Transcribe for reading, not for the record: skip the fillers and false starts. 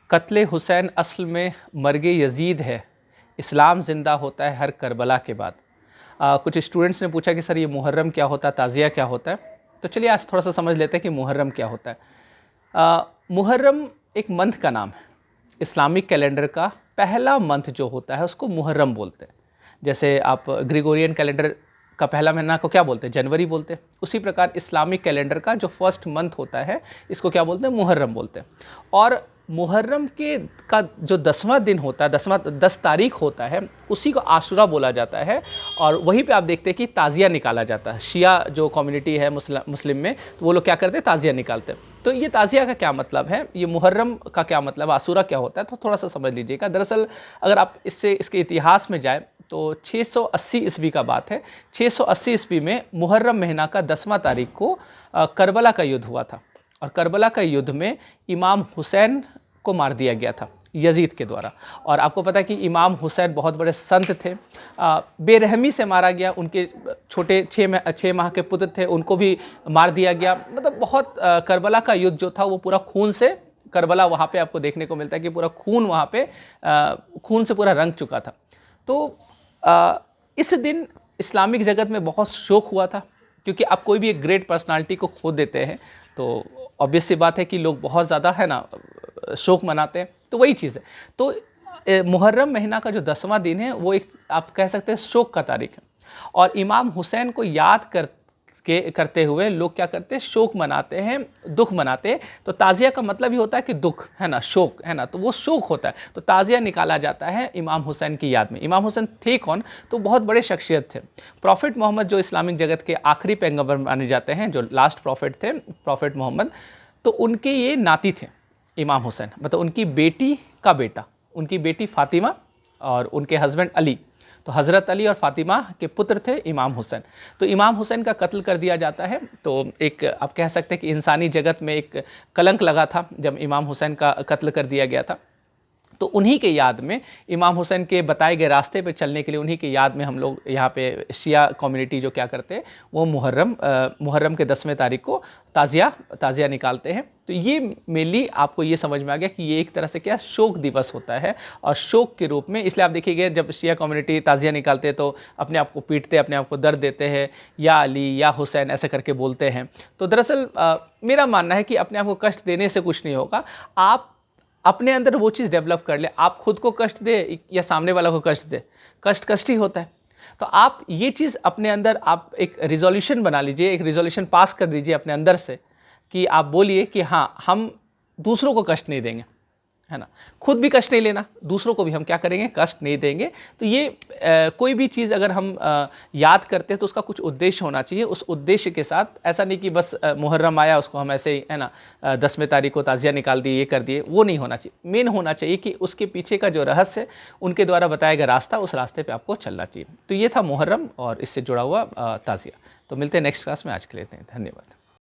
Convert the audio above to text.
कत्ले हुसैन असल में मर्गे यजीद है, इस्लाम ज़िंदा होता है हर करबला के बाद। कुछ स्टूडेंट्स ने पूछा कि सर ये मुहर्रम क्या होता है, ताज़िया क्या होता है। तो चलिए आज थोड़ा सा समझ लेते हैं कि मुहर्रम क्या होता है। मुहर्रम एक मंथ का नाम है। इस्लामिक कैलेंडर का पहला मंथ जो होता है उसको मुहर्रम बोलते हैं। जैसे आप ग्रेगोरियन कैलेंडर का पहला महीना को क्या बोलते हैं, जनवरी बोलते हैं। उसी प्रकार इस्लामिक कैलेंडर का जो फर्स्ट मंथ होता है इसको क्या बोलते हैं, मुहर्रम बोलते हैं। और मुहर्रम के का जो 10वां दिन होता है, 10 तारीख होता है, उसी को आशुरा बोला जाता है। और वहीं पे आप देखते हैं कि ताज़िया निकाला जाता है। शिया जो कम्युनिटी है मुस्लिम में, तो वो लोग क्या करते हैं, ताज़िया निकालते हैं। तो ये ताज़िया का क्या मतलब है, ये मुहर्रम का क्या मतलब, आशुरा क्या होता है, तो थोड़ा सा समझ लीजिएगा। दरअसल अगर आप इसके इतिहास में जाए तो 680 ईस्वी का बात है। 680 ईस्वी में मुहर्रम महीना का 10वां तारीख को करबला का युद्ध हुआ था। और करबला का युद्ध में इमाम हुसैन को मार दिया गया था यजीद के द्वारा। और आपको पता है कि इमाम हुसैन बहुत बड़े संत थे, बेरहमी से मारा गया। उनके छोटे 6 माह के पुत्र थे, उनको भी मार दिया गया। मतलब बहुत करबला का युद्ध जो था वो पूरा खून से, करबला वहाँ पे आपको देखने को मिलता है कि पूरा खून वहाँ पे खून से पूरा रंग चुका था। तो इस दिन इस्लामिक जगत में बहुत शोक हुआ था, क्योंकि आप कोई भी एक ग्रेट पर्सनालिटी को खो देते हैं तो ऑब्वियस सी बात है कि लोग बहुत ज़्यादा है ना शोक मनाते हैं। तो वही चीज़ है। तो मुहर्रम महीना का जो 10वां दिन है वो एक आप कह सकते हैं शोक का तारीख है। और इमाम हुसैन को याद करते हुए लोग क्या करते हैं, शोक मनाते हैं, दुख मनाते हैं। तो ताज़िया का मतलब ही होता है कि दुख, है ना, शोक, है ना। तो वो शोक होता है, तो ताज़िया निकाला जाता है इमाम हुसैन की याद में। इमाम हुसैन थे कौन, तो बहुत बड़े शख्सियत थे। प्रॉफिट मोहम्मद जो इस्लामिक जगत के आखिरी पैगंबर माने जाते हैं, जो लास्ट प्रॉफिट थे, प्रॉफिट मोहम्मद, तो उनके ये नाती थे इमाम हुसैन, मतलब उनकी बेटी का बेटा, उनकी बेटी फातिमा और उनके हस्बैंड अली। तो हज़रत अली और फातिमा के पुत्र थे इमाम हुसैन। तो इमाम हुसैन का कत्ल कर दिया जाता है। तो एक आप कह सकते हैं कि इंसानी जगत में एक कलंक लगा था जब इमाम हुसैन का कत्ल कर दिया गया था। तो उन्हीं के याद में, इमाम हुसैन के बताए गए रास्ते पे चलने के लिए उन्हीं के याद में हम लोग यहाँ पे शिया कम्युनिटी जो क्या करते हैं वो मुहर्रम के 10वें तारीख को ताज़िया निकालते हैं। तो ये मेनली आपको ये समझ में आ गया कि ये एक तरह से क्या शोक दिवस होता है। और शोक के रूप में इसलिए आप देखिएगा जब शिया कम्युनिटी ताज़िया निकालते हैं तो अपने आप को पीटते, अपने आप को दर्द देते हैं, या अली या हुसैन ऐसे करके बोलते हैं। तो दरअसल मेरा मानना है कि अपने आप को कष्ट देने से कुछ नहीं होगा। आप अपने अंदर वो चीज़ डेवलप कर ले। आप खुद को कष्ट दे या सामने वाला को कष्ट दे, कष्ट ही होता है। तो आप ये चीज़ अपने अंदर आप एक रिजोल्यूशन बना लीजिए, एक रिजोल्यूशन पास कर दीजिए अपने अंदर से कि आप बोलिए कि हाँ, हम दूसरों को कष्ट नहीं देंगे, है ना। खुद भी कष्ट नहीं लेना, दूसरों को भी हम क्या करेंगे, कष्ट नहीं देंगे। तो ये कोई भी चीज़ अगर हम याद करते हैं तो उसका कुछ उद्देश्य होना चाहिए। उस उद्देश्य के साथ ऐसा नहीं कि बस मुहर्रम आया उसको हम ऐसे ही, है ना, 10वें तारीख को ताज़िया निकाल दिए, ये कर दिए, वो नहीं होना चाहिए। मेन होना चाहिए कि उसके पीछे का जो रहस्य है, उनके द्वारा बताया गया रास्ता, उस रास्ते पर आपको चलना चाहिए। तो ये था मुहर्रम और इससे जुड़ा हुआ ताज़िया। तो मिलते हैं नेक्स्ट क्लास में, आज के लिए धन्यवाद।